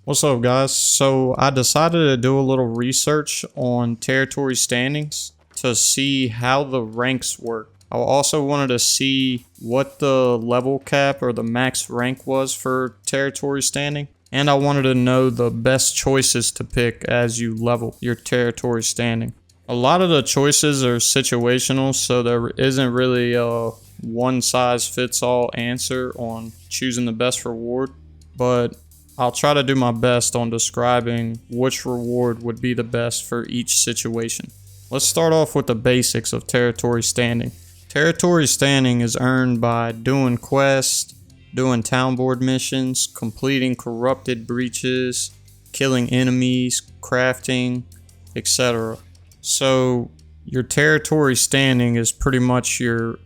What's up, guys? So I decided to do a little research on territory standings to see how the ranks work. I also wanted to see what the level cap or the max rank was for territory standing. And I wanted to know the best choices to pick as you level your territory standing. A lot of the choices are situational, so there isn't really a one-size-fits-all answer on choosing the best reward. But I'll try to do my best on describing which reward would be the best for each situation. Let's start off with the basics of territory standing. Territory standing is earned by doing quests, doing town board missions, completing corrupted breaches, killing enemies, crafting, etc. So your territory standing is pretty much your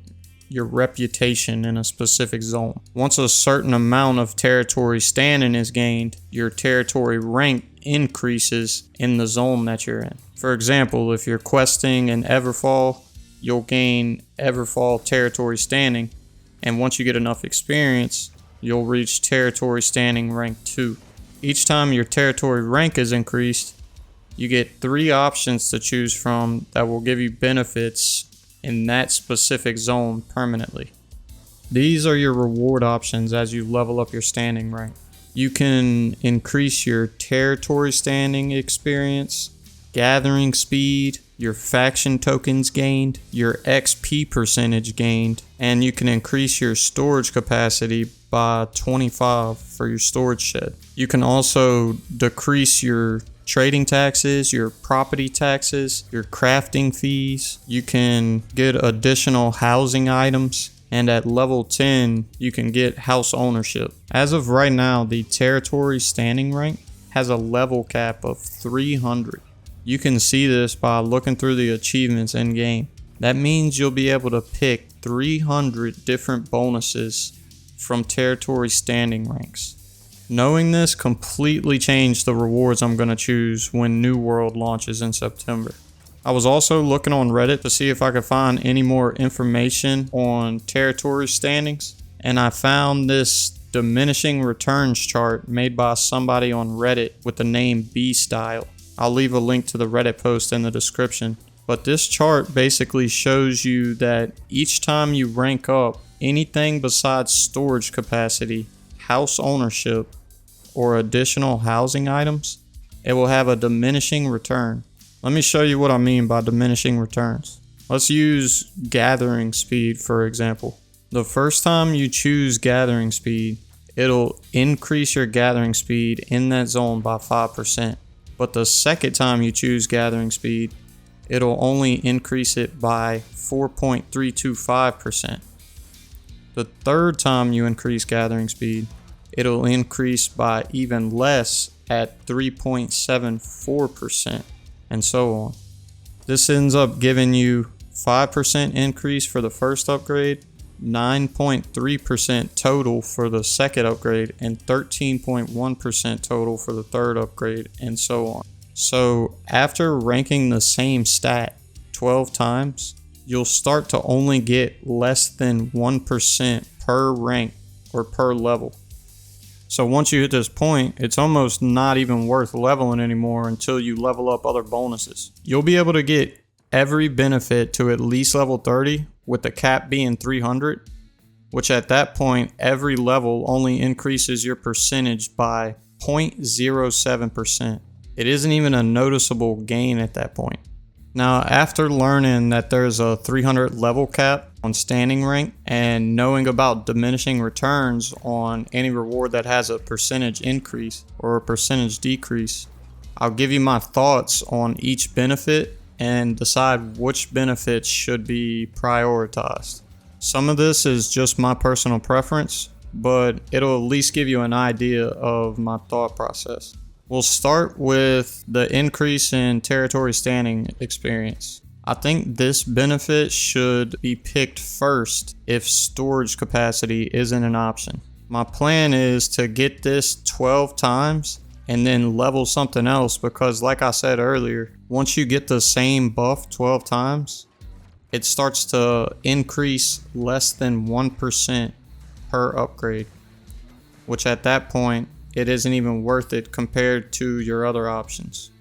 reputation in a specific zone. Once a certain amount of territory standing is gained, your territory rank increases in the zone that you're in. For example, if you're questing in Everfall, you'll gain Everfall territory standing, and once you get enough experience, you'll reach territory standing rank 2. Each time your territory rank is increased, you get 3 options to choose from that will give you benefits in that specific zone permanently. These are your reward options as you level up your standing rank. You can increase your territory standing experience, gathering speed, your faction tokens gained, your XP percentage gained, and you can increase your storage capacity by 25 for your storage shed. You can also decrease your trading taxes, your property taxes, your crafting fees. You can get additional housing items, and at level 10 you can get house ownership. As of right now, the territory standing rank has a level cap of 300. You can see this by looking through the achievements in game. That means you'll be able to pick 300 different bonuses from territory standing ranks. Knowing this completely changed the rewards I'm going to choose when New World launches in September. I was also looking on Reddit to see if I could find any more information on territory standings, and I found this Diminishing Returns chart made by somebody on Reddit with the name B-Style. I'll leave a link to the Reddit post in the description. But this chart basically shows you that each time you rank up anything besides storage capacity, house ownership, or additional housing items, it will have a diminishing return. Let me show you what I mean by diminishing returns. Let's use gathering speed for example. The first time you choose gathering speed, it'll increase your gathering speed in that zone by 5%. But the second time you choose gathering speed, it'll only increase it by 4.325%. The third time you increase gathering speed, it'll increase by even less at 3.74%, and so on. This ends up giving you 5% increase for the first upgrade, 9.3% total for the second upgrade, and 13.1% total for the third upgrade, and so on. So after ranking the same stat 12 times, you'll start to only get less than 1% per rank or per level. So once you hit this point, it's almost not even worth leveling anymore until you level up other bonuses. You'll be able to get every benefit to at least level 30, with the cap being 300, which at that point, every level only increases your percentage by 0.07%. It isn't even a noticeable gain at that point. Now, after learning that there's a 300 level cap on standing rank and knowing about diminishing returns on any reward that has a percentage increase or a percentage decrease, I'll give you my thoughts on each benefit and decide which benefits should be prioritized. Some of this is just my personal preference, but it'll at least give you an idea of my thought process. We'll start with the increase in territory standing experience. I think this benefit should be picked first if storage capacity isn't an option. My plan is to get this 12 times and then level something else, because like I said earlier, once you get the same buff 12 times, it starts to increase less than 1% per upgrade, which at that point it isn't even worth it compared to your other options.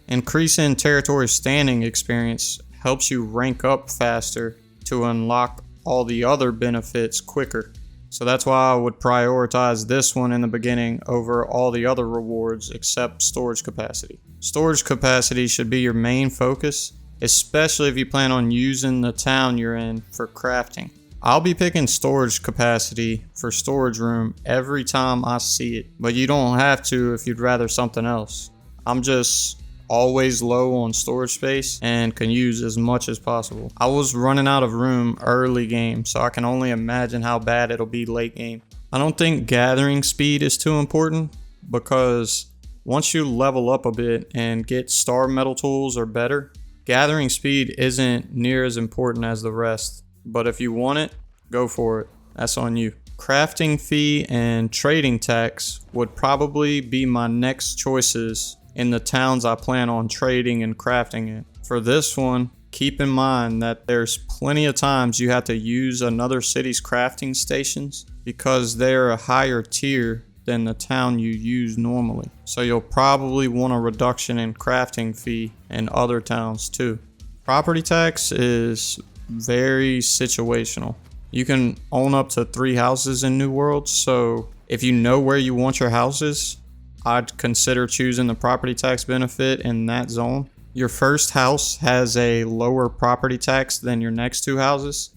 Increasing territory standing experience helps you rank up faster to unlock all the other benefits quicker. So that's why I would prioritize this one in the beginning over all the other rewards except storage capacity. Storage capacity should be your main focus, especially if you plan on using the town you're in for crafting. I'll be picking storage capacity for storage room every time I see it, but you don't have to if you'd rather something else. I'm just always low on storage space and can use as much as possible. I was running out of room early game, so I can only imagine how bad it'll be late game. I don't think gathering speed is too important, because once you level up a bit and get star metal tools or better, gathering speed isn't near as important as the rest. But if you want it, go for it. That's on you. Crafting fee and trading tax would probably be my next choices in the towns I plan on trading and crafting in. For this one, keep in mind that there's plenty of times you have to use another city's crafting stations because they're a higher tier than the town you use normally. So you'll probably want a reduction in crafting fee in other towns too. Property tax is very situational. You can own up to 3 houses in New World, so if you know where you want your houses, I'd consider choosing the property tax benefit in that zone. Your first house has a lower property tax than your next 2 houses,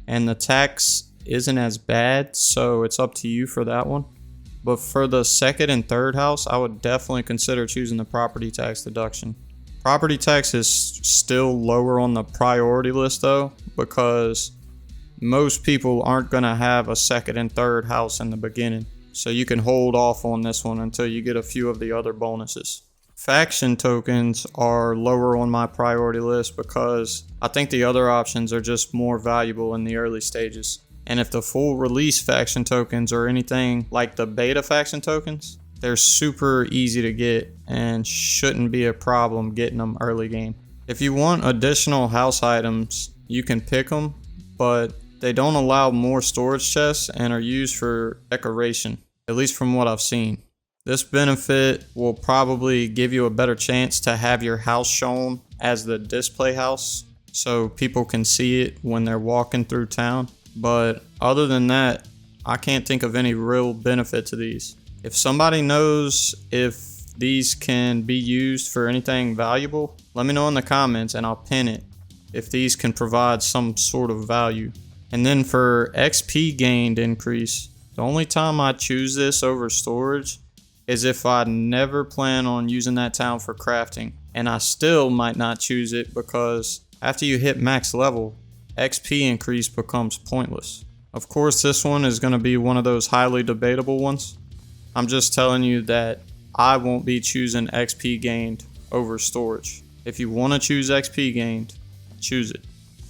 and the tax isn't as bad, so it's up to you for that one. But for the second and third house, I would definitely consider choosing the property tax deduction. Property tax is still lower on the priority list though, because most people aren't gonna have a second and third house in the beginning. So you can hold off on this one until you get a few of the other bonuses. Faction tokens are lower on my priority list because I think the other options are just more valuable in the early stages. And if the full release faction tokens are anything like the beta faction tokens, they're super easy to get and shouldn't be a problem getting them early game. If you want additional house items, you can pick them, but they don't allow more storage chests and are used for decoration, at least from what I've seen. This benefit will probably give you a better chance to have your house shown as the display house so people can see it when they're walking through town. But other than that, I can't think of any real benefit to these. If somebody knows if these can be used for anything valuable, let me know in the comments and I'll pin it if these can provide some sort of value. And then for XP gained increase, the only time I choose this over storage is if I never plan on using that town for crafting. And I still might not choose it because after you hit max level, XP increase becomes pointless. Of course, this one is going to be one of those highly debatable ones. I'm just telling you that I won't be choosing XP gained over storage. If you want to choose XP gained, choose it.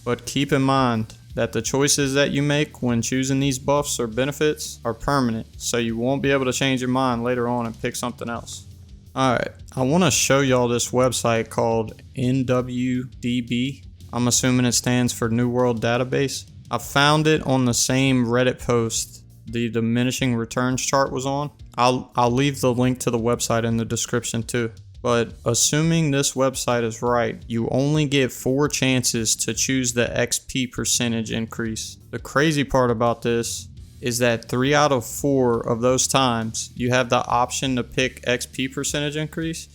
But keep in mind that the choices that you make when choosing these buffs or benefits are permanent, so you won't be able to change your mind later on and pick something else. Alright, I want to show y'all this website called NWDB. I'm assuming it stands for New World Database. I found it on the same Reddit post the Diminishing Returns chart was on. I'll leave the link to the website in the description too. But assuming this website is right, you only get 4 chances to choose the XP percentage increase. The crazy part about this is that 3 out of 4 of those times you have the option to pick XP percentage increase.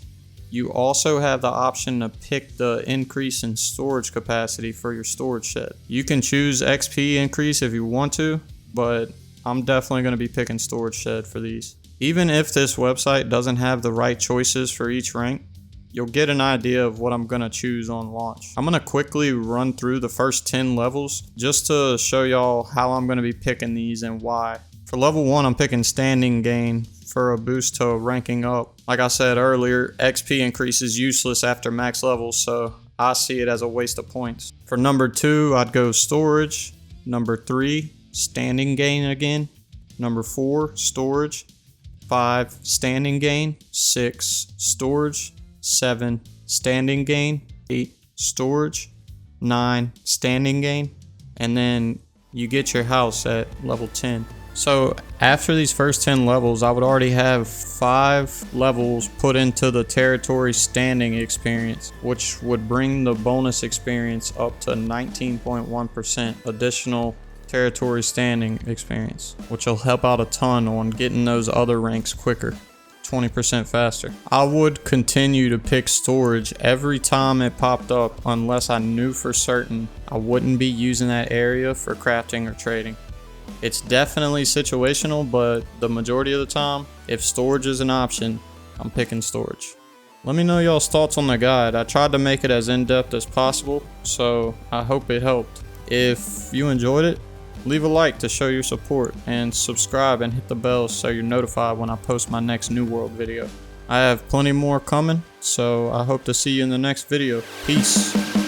You also have the option to pick the increase in storage capacity for your storage shed. You can choose XP increase if you want to, but I'm definitely going to be picking storage shed for these. Even if this website doesn't have the right choices for each rank, you'll get an idea of what I'm going to choose on launch. I'm going to quickly run through the first 10 levels just to show y'all how I'm going to be picking these and why. For level 1, I'm picking standing gain for a boost to ranking up. Like I said earlier, XP increase is useless after max levels, so I see it as a waste of points. For number 2, I'd go storage. Number 3, standing gain again. Number 4, storage. 5, standing gain. 6, storage. 7, standing gain. 8, storage. 9, standing gain. And then you get your house at level 10. So after these first 10 levels, I would already have 5 levels put into the territory standing experience, which would bring the bonus experience up to 19.1% additional territory standing experience, which will help out a ton on getting those other ranks quicker, 20% faster. I would continue to pick storage every time it popped up unless I knew for certain I wouldn't be using that area for crafting or trading. It's definitely situational, but the majority of the time, if storage is an option, I'm picking storage. Let me know y'all's thoughts on the guide. I tried to make it as in-depth as possible, so I hope it helped. If you enjoyed it, leave a like to show your support, and subscribe and hit the bell so you're notified when I post my next New World video. I have plenty more coming, so I hope to see you in the next video. Peace.